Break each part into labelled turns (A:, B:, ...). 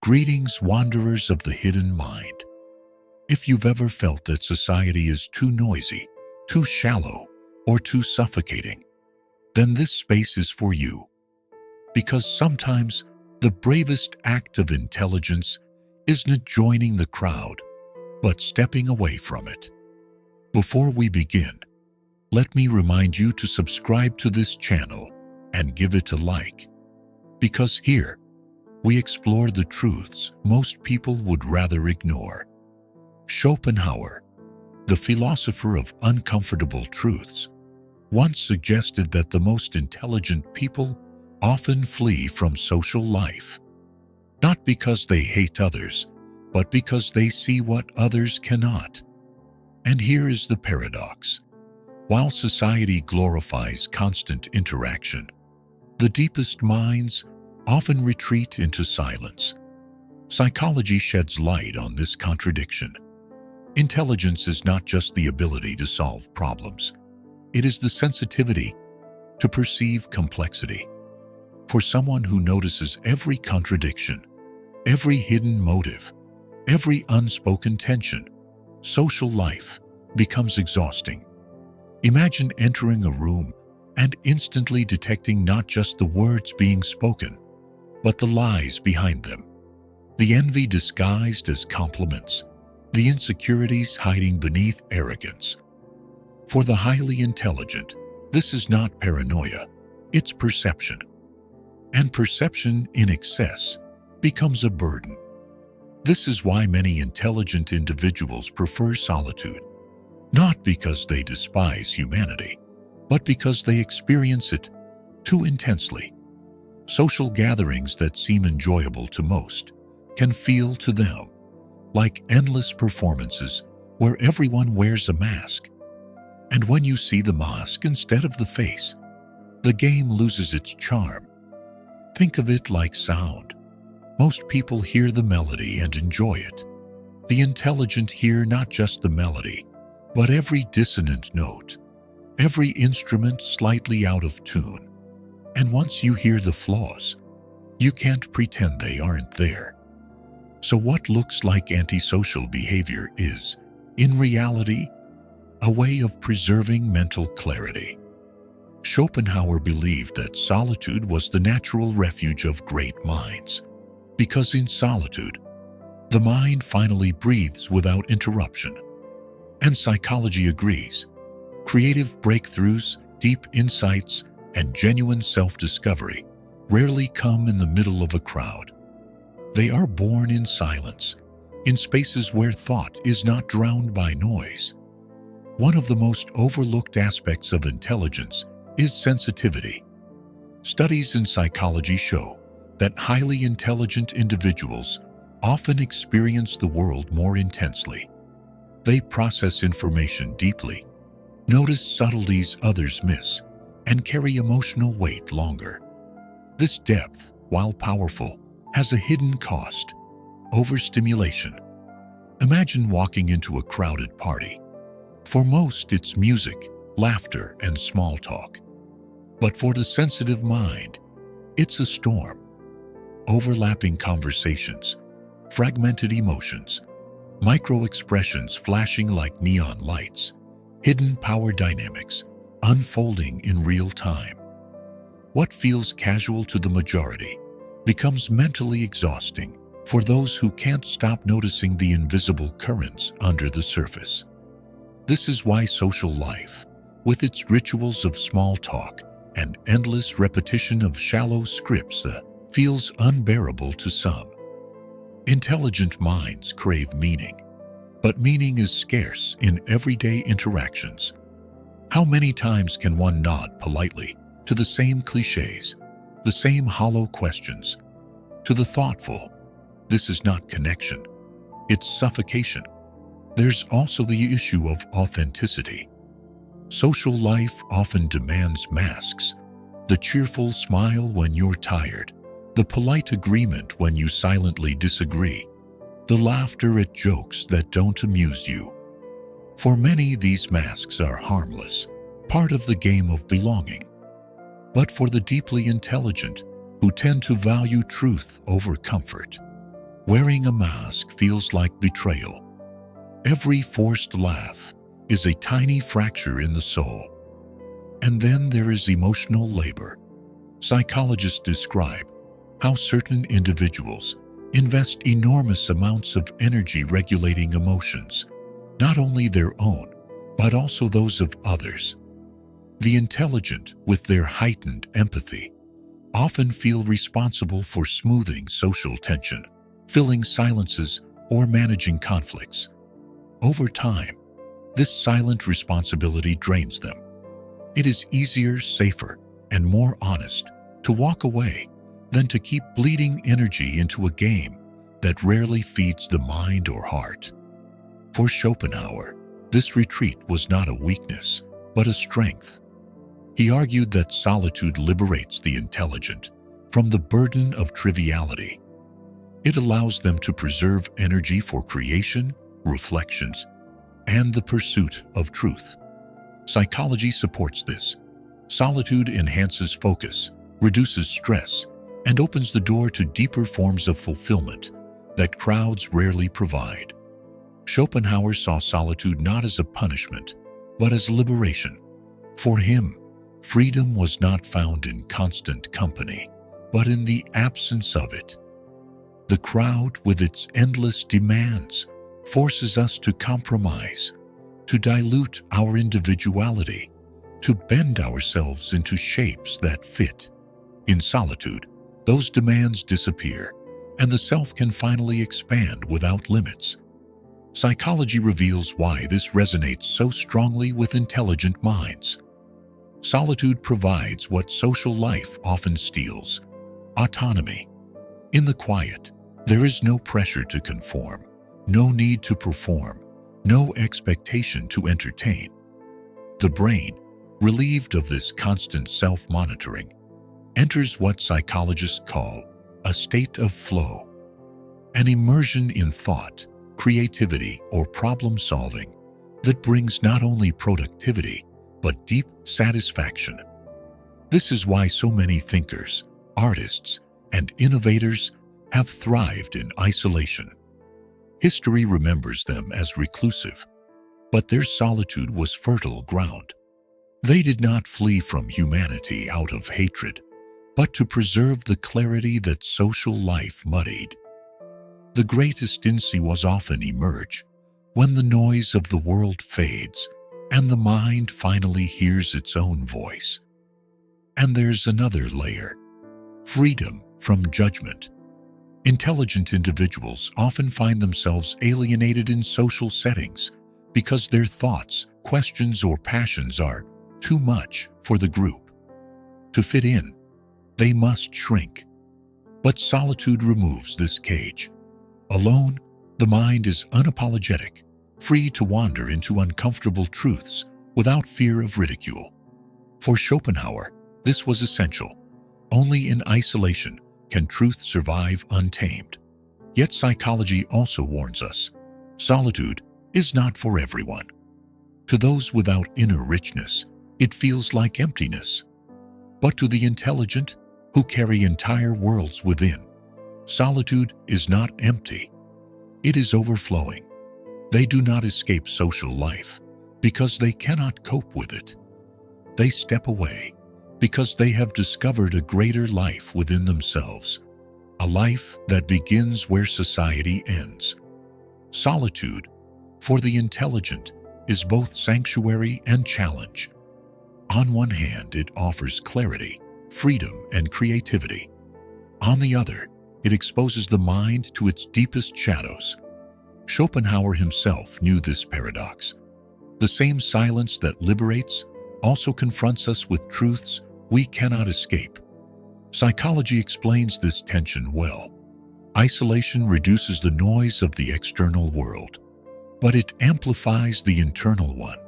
A: Greetings, wanderers of the hidden mind. If you've ever felt that society is too noisy, too shallow, or too suffocating, then this space is for you. Because sometimes the bravest act of intelligence isn't joining the crowd, but stepping away from it. Before we begin, let me remind you to subscribe to this channel and give it a like. Because here, we explore the truths most people would rather ignore. Schopenhauer, the philosopher of uncomfortable truths, once suggested that the most intelligent people often flee from social life, not because they hate others, but because they see what others cannot. And here is the paradox. While society glorifies constant interaction, the deepest minds often retreat into silence. Psychology sheds light on this contradiction. Intelligence is not just the ability to solve problems. It is the sensitivity to perceive complexity. For someone who notices every contradiction, every hidden motive, every unspoken tension, social life becomes exhausting. Imagine entering a room and instantly detecting not just the words being spoken, but the lies behind them, the envy disguised as compliments, the insecurities hiding beneath arrogance. For the highly intelligent, this is not paranoia, it's perception. And perception in excess becomes a burden. This is why many intelligent individuals prefer solitude, not because they despise humanity, but because they experience it too intensely. Social gatherings that seem enjoyable to most can feel to them like endless performances where everyone wears a mask. And when you see the mask instead of the face, the game loses its charm. Think of it like sound. Most people hear the melody and enjoy it. The intelligent hear not just the melody, but every dissonant note, every instrument slightly out of tune. And once you hear the flaws, you can't pretend they aren't there. So what looks like antisocial behavior is, in reality, a way of preserving mental clarity. Schopenhauer believed that solitude was the natural refuge of great minds, because in solitude, the mind finally breathes without interruption. And psychology agrees. Creative breakthroughs, deep insights, and genuine self-discovery rarely come in the middle of a crowd. They are born in silence, in spaces where thought is not drowned by noise. One of the most overlooked aspects of intelligence is sensitivity. Studies in psychology show that highly intelligent individuals often experience the world more intensely. They process information deeply, notice subtleties others miss, and carry emotional weight longer. This depth, while powerful, has a hidden cost: overstimulation. Imagine walking into a crowded party. For most, it's music, laughter, and small talk. But for the sensitive mind, it's a storm. Overlapping conversations, fragmented emotions, micro-expressions flashing like neon lights, hidden power dynamics unfolding in real time. What feels casual to the majority becomes mentally exhausting for those who can't stop noticing the invisible currents under the surface. This is why social life, with its rituals of small talk and endless repetition of shallow scripts, feels unbearable to some. Intelligent minds crave meaning, but meaning is scarce in everyday interactions. How many times can one nod politely to the same cliches, the same hollow questions? To the thoughtful, this is not connection, it's suffocation. There's also the issue of authenticity. Social life often demands masks: the cheerful smile when you're tired, the polite agreement when you silently disagree, the laughter at jokes that don't amuse you. For many, these masks are harmless, part of the game of belonging. But for the deeply intelligent, who tend to value truth over comfort, Wearing a mask feels like betrayal. Every forced laugh is a tiny fracture in the soul. And then there is emotional labor. Psychologists describe how certain individuals invest enormous amounts of energy regulating emotions, not only their own, but also those of others. The intelligent, with their heightened empathy, often feel responsible for smoothing social tension, filling silences, or managing conflicts. Over time, this silent responsibility drains them. It is easier, safer, and more honest to walk away than to keep bleeding energy into a game that rarely feeds the mind or heart. For Schopenhauer, this retreat was not a weakness, but a strength. He argued that solitude liberates the intelligent from the burden of triviality. It allows them to preserve energy for creation, reflections, and the pursuit of truth. Psychology supports this. Solitude enhances focus, reduces stress, and opens the door to deeper forms of fulfillment that crowds rarely provide. Schopenhauer saw solitude not as a punishment, but as liberation. For him, freedom was not found in constant company, but in the absence of it. The crowd, with its endless demands, forces us to compromise, to dilute our individuality, to bend ourselves into shapes that fit. In solitude, those demands disappear, and the self can finally expand without limits. Psychology reveals why this resonates so strongly with intelligent minds. Solitude provides what social life often steals: autonomy. In the quiet, there is no pressure to conform, no need to perform, no expectation to entertain. The brain, relieved of this constant self-monitoring, enters what psychologists call a state of flow, an immersion in thought, creativity, or problem-solving that brings not only productivity, but deep satisfaction. This is why so many thinkers, artists, and innovators have thrived in isolation. History remembers them as reclusive, but their solitude was fertile ground. They did not flee from humanity out of hatred, but to preserve the clarity that social life muddied. The greatest insights often emerge when the noise of the world fades and the mind finally hears its own voice. And there's another layer: freedom from judgment. Intelligent individuals often find themselves alienated in social settings because their thoughts, questions, or passions are too much for the group. To fit in, they must shrink. But solitude removes this cage. Alone, the mind is unapologetic, free to wander into uncomfortable truths without fear of ridicule. For Schopenhauer, this was essential. Only in isolation can truth survive untamed. Yet psychology also warns us: solitude is not for everyone. To those without inner richness, it feels like emptiness. But to the intelligent, who carry entire worlds within, solitude is not empty. It is overflowing. They do not escape social life because they cannot cope with it. They step away because they have discovered a greater life within themselves, a life that begins where society ends. Solitude, for the intelligent, is both sanctuary and challenge. On one hand, it offers clarity, freedom, and creativity. On the other, it exposes the mind to its deepest shadows. Schopenhauer himself knew this paradox. The same silence that liberates also confronts us with truths we cannot escape. Psychology explains this tension well. Isolation reduces the noise of the external world, but it amplifies the internal one.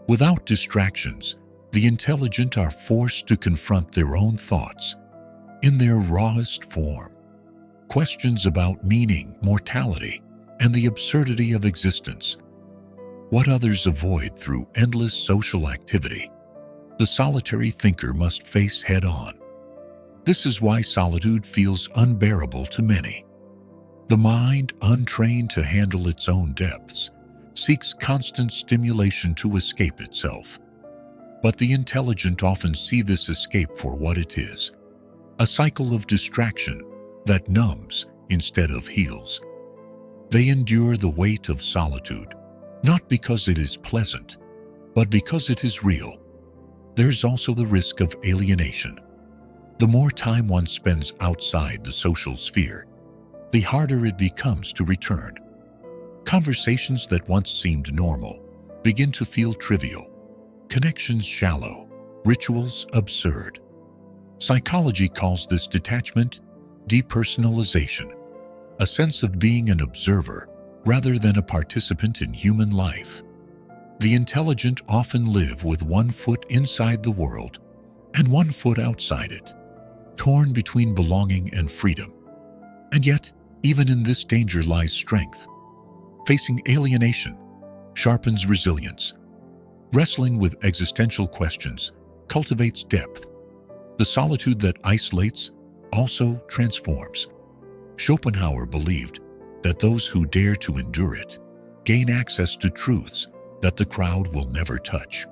A: Without distractions, the intelligent are forced to confront their own thoughts in their rawest form. Questions about meaning, mortality, and the absurdity of existence. What others avoid through endless social activity, the solitary thinker must face head-on. This is why solitude feels unbearable to many. The mind, untrained to handle its own depths, seeks constant stimulation to escape itself. But the intelligent often see this escape for what it is, a cycle of distraction that numbs instead of heals. They endure the weight of solitude, not because it is pleasant, but because it is real. There's also the risk of alienation. The more time one spends outside the social sphere, the harder it becomes to return. Conversations that once seemed normal begin to feel trivial, connections shallow, rituals absurd. Psychology calls this detachment depersonalization, a sense of being an observer rather than a participant in human life. The intelligent often live with one foot inside the world and one foot outside it, torn between belonging and freedom. And yet, even in this danger lies strength. Facing alienation sharpens resilience. Wrestling with existential questions cultivates depth. The solitude that isolates also transforms. Schopenhauer believed that those who dare to endure it gain access to truths that the crowd will never touch.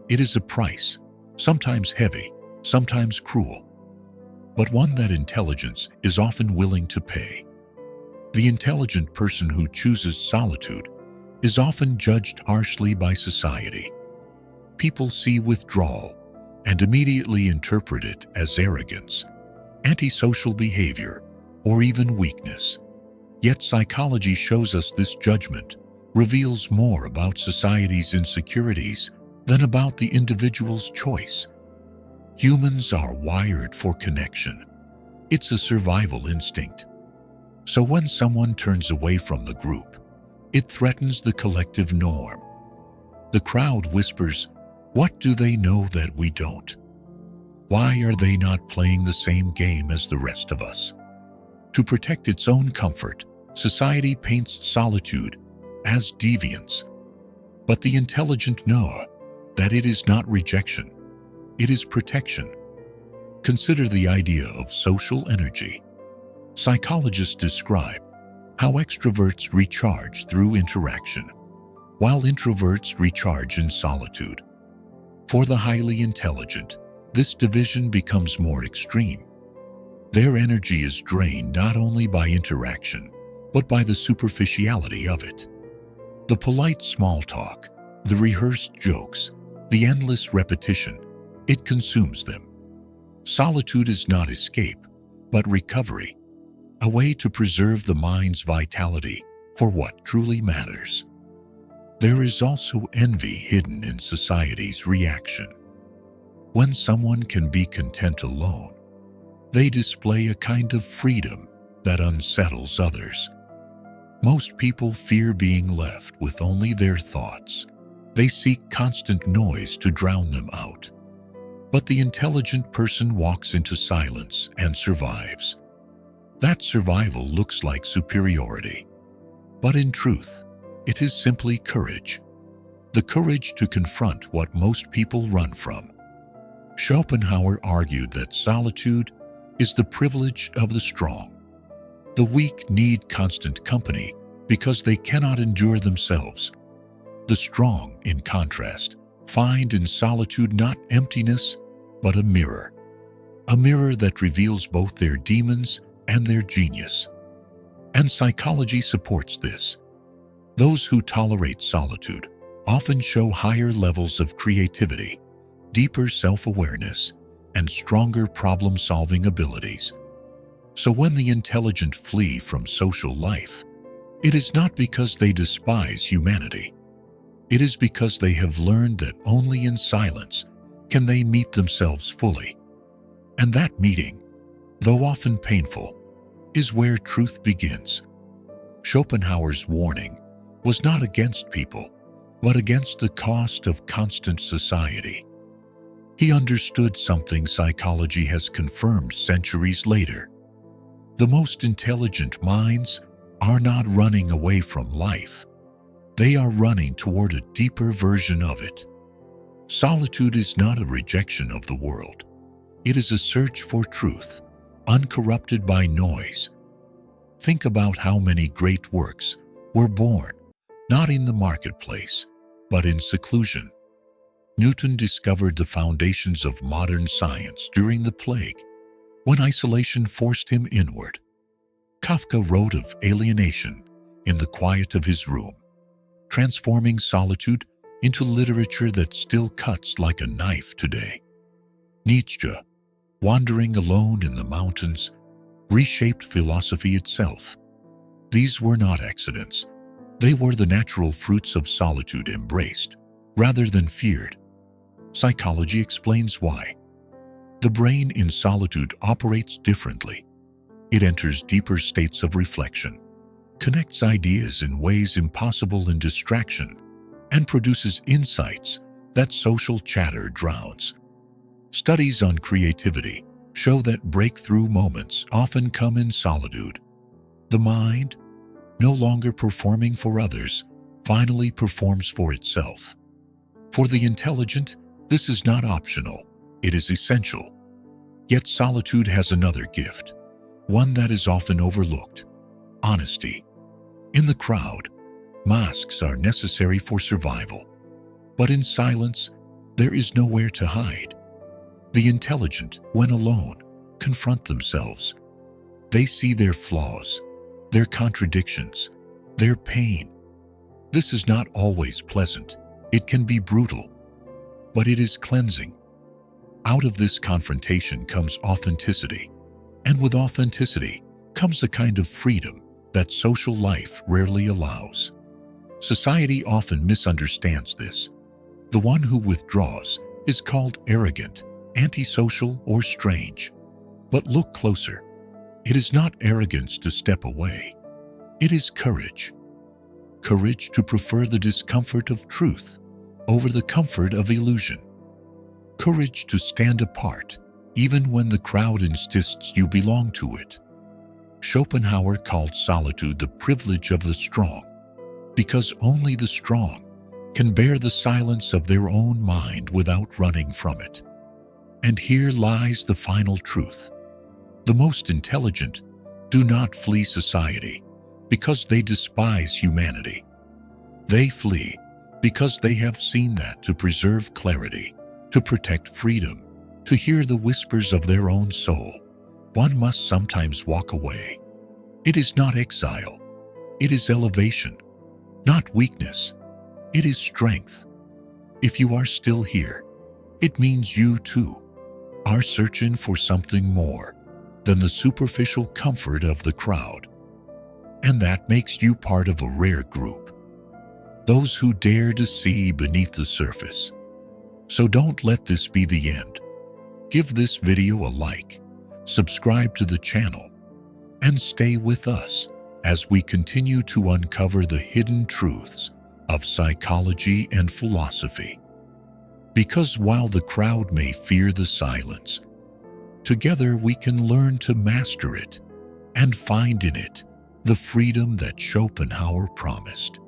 A: It is a price, sometimes heavy, sometimes cruel, but one that intelligence is often willing to pay. The intelligent person who chooses solitude is often judged harshly by society. People see withdrawal and immediately interpret it as arrogance, antisocial behavior, or even weakness. Yet psychology shows us this judgment reveals more about society's insecurities than about the individual's choice. Humans are wired for connection. It's a survival instinct. So when someone turns away from the group, it threatens the collective norm. The crowd whispers, "What do they know that we don't? Why are they not playing the same game as the rest of us?" To protect its own comfort, society paints solitude as deviance. But the intelligent know that it is not rejection, it is protection. Consider the idea of social energy. Psychologists describe how extroverts recharge through interaction, while introverts recharge in solitude. For the highly intelligent, this division becomes more extreme. Their energy is drained not only by interaction, but by the superficiality of it. The polite small talk, the rehearsed jokes, the endless repetition, it consumes them. Solitude is not escape, but recovery, a way to preserve the mind's vitality for what truly matters. There is also envy hidden in society's reaction. When someone can be content alone, they display a kind of freedom that unsettles others. Most people fear being left with only their thoughts. They seek constant noise to drown them out. But the intelligent person walks into silence and survives. That survival looks like superiority. But in truth, it is simply courage. The courage to confront what most people run from. Schopenhauer argued that solitude is the privilege of the strong. The weak need constant company because they cannot endure themselves. The strong, in contrast, find in solitude not emptiness, but a mirror that reveals both their demons and their genius. And psychology supports this. Those who tolerate solitude often show higher levels of creativity, deeper self-awareness, and stronger problem-solving abilities. So when the intelligent flee from social life, it is not because they despise humanity. It is because they have learned that only in silence can they meet themselves fully. And that meeting, though often painful, is where truth begins. Schopenhauer's warning was not against people, but against the cost of constant society. He understood something psychology has confirmed centuries later. The most intelligent minds are not running away from life. They are running toward a deeper version of it. Solitude is not a rejection of the world. It is a search for truth, uncorrupted by noise. Think about how many great works were born not in the marketplace, but in seclusion. Newton discovered the foundations of modern science during the plague, when isolation forced him inward. Kafka wrote of alienation in the quiet of his room, transforming solitude into literature that still cuts like a knife today. Nietzsche, wandering alone in the mountains, reshaped philosophy itself. These were not accidents. They were the natural fruits of solitude embraced, rather than feared. Psychology explains why. The brain in solitude operates differently. It enters deeper states of reflection, connects ideas in ways impossible in distraction, and produces insights that social chatter drowns. Studies on creativity show that breakthrough moments often come in solitude. The mind, no longer performing for others, finally performs for itself. For the intelligent, this is not optional, it is essential. Yet solitude has another gift, one that is often overlooked: honesty. In the crowd, masks are necessary for survival, but in silence, there is nowhere to hide. The intelligent, when alone, confront themselves. They see their flaws, their contradictions, their pain. This is not always pleasant. It can be brutal, but it is cleansing. Out of this confrontation comes authenticity, and with authenticity comes a kind of freedom that social life rarely allows. Society often misunderstands this. The one who withdraws is called arrogant, antisocial, or strange. But look closer. It is not arrogance to step away. It is courage. Courage to prefer the discomfort of truth over the comfort of illusion. Courage to stand apart, even when the crowd insists you belong to it. Schopenhauer called solitude the privilege of the strong, because only the strong can bear the silence of their own mind without running from it. And here lies the final truth. The most intelligent do not flee society because they despise humanity. They flee because they have seen that to preserve clarity, to protect freedom, to hear the whispers of their own soul, one must sometimes walk away. It is not exile. It is elevation. Not weakness. It is strength. If you are still here, it means you too are searching for something more than the superficial comfort of the crowd. And that makes you part of a rare group, those who dare to see beneath the surface. So don't let this be the end. Give this video a like, subscribe to the channel, and stay with us as we continue to uncover the hidden truths of psychology and philosophy. Because while the crowd may fear the silence, together we can learn to master it and find in it the freedom that Schopenhauer promised.